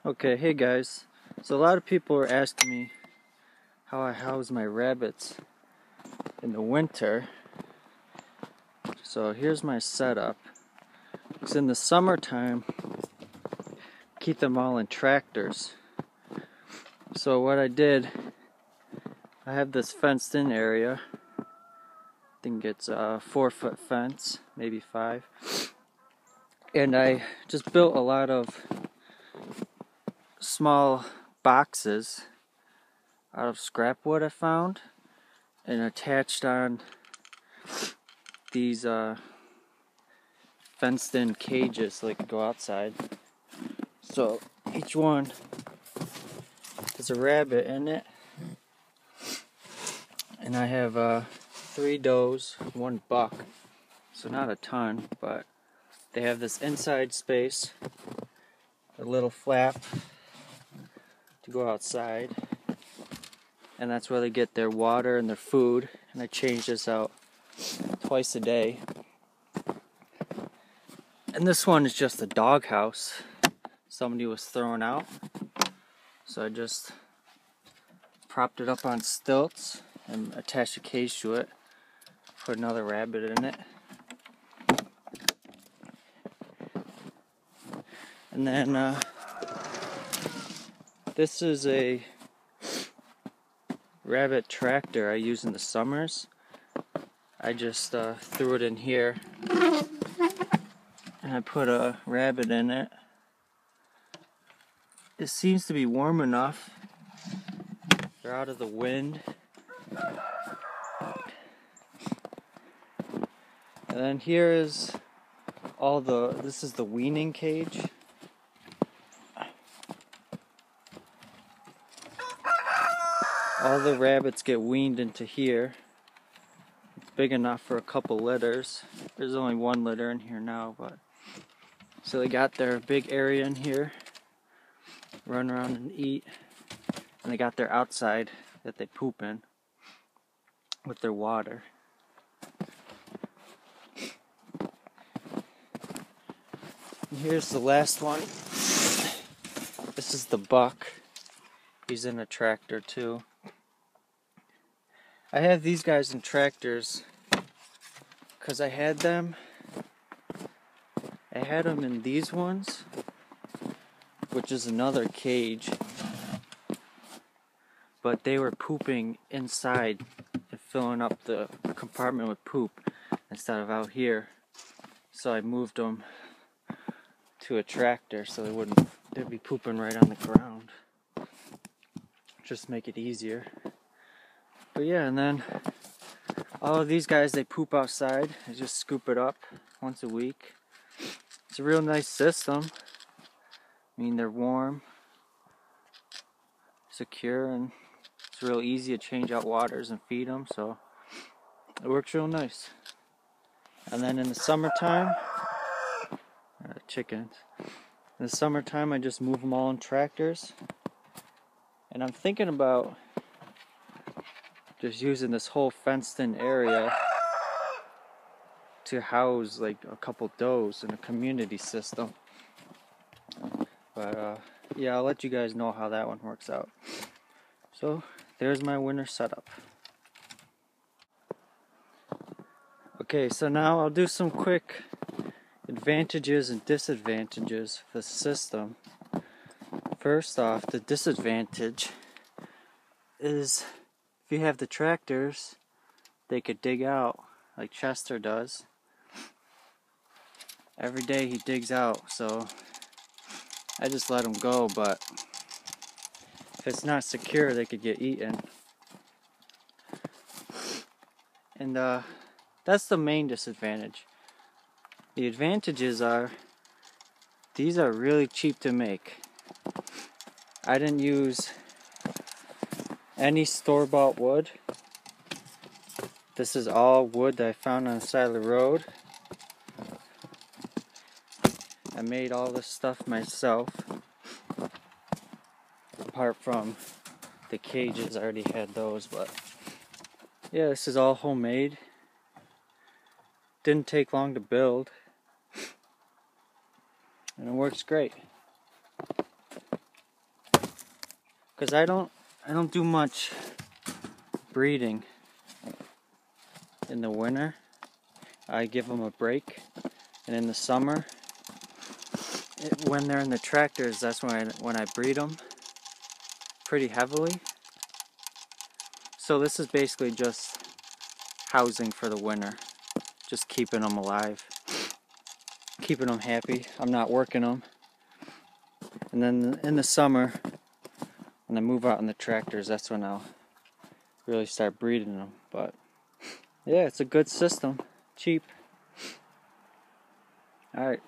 Okay, hey guys. So a lot of people are asking me how I house my rabbits in the winter. So here's my setup. Because in the summertime, keep them all in tractors. So what I did, I have this fenced in area. I think it's a 4-foot fence, maybe 5. And I just built a lot of small boxes out of scrap wood I found and attached on these fenced in cages so they could go outside. So each one has a rabbit in it, and I have 3 does, 1 buck, so not a ton, but they have this inside space, a little flap to go outside, and that's where they get their water and their food. And I change this out twice a day. And this one is just a dog house somebody was throwing out, so I just propped it up on stilts and attached a cage to it, put another rabbit in it, and then this is a rabbit tractor I use in the summers. I just threw it in here and I put a rabbit in it. It seems to be warm enough. They're out of the wind. And then here is this is the weaning cage. All the rabbits get weaned into here. It's big enough for a couple litters. There's only 1 litter in here now, but so they got their big area in here, run around and eat, and they got their outside that they poop in with their water. And here's the last one. This is the buck. He's in a tractor too. I have these guys in tractors because I had them in these ones, which is another cage, but they were pooping inside and filling up the compartment with poop instead of out here, so I moved them to a tractor so they'd be pooping right on the ground, just make it easier. But yeah, and then all of these guys, they poop outside. I just scoop it up once a week. It's a real nice system. I mean, they're warm, secure, and it's real easy to change out waters and feed them, so it works real nice. And then in the summertime, chickens. In the summertime, I just move them all in tractors. And I'm thinking about just using this whole fenced-in area to house like a couple does in a community system. But yeah, I'll let you guys know how that one works out. So there's my winter setup. Okay, so now I'll do some quick advantages and disadvantages of the system. First off, the disadvantage is if you have the tractors, they could dig out like Chester does. Every day he digs out, so I just let him go, but if it's not secure, they could get eaten. And that's the main disadvantage. The advantages are, these are really cheap to make. I didn't use any store-bought wood. This is all wood that I found on the side of the road. I made all this stuff myself, apart from the cages. I already had those, but yeah, this is all homemade. Didn't take long to build, and it works great. because I don't do much breeding in the winter. I give them a break, and in the summer, when they're in the tractors, that's when I breed them pretty heavily. So this is basically just housing for the winter, just keeping them alive, keeping them happy. I'm not working them. And then in the summer, when I move out in the tractors, that's when I'll really start breeding them. But yeah, it's a good system, cheap. All right.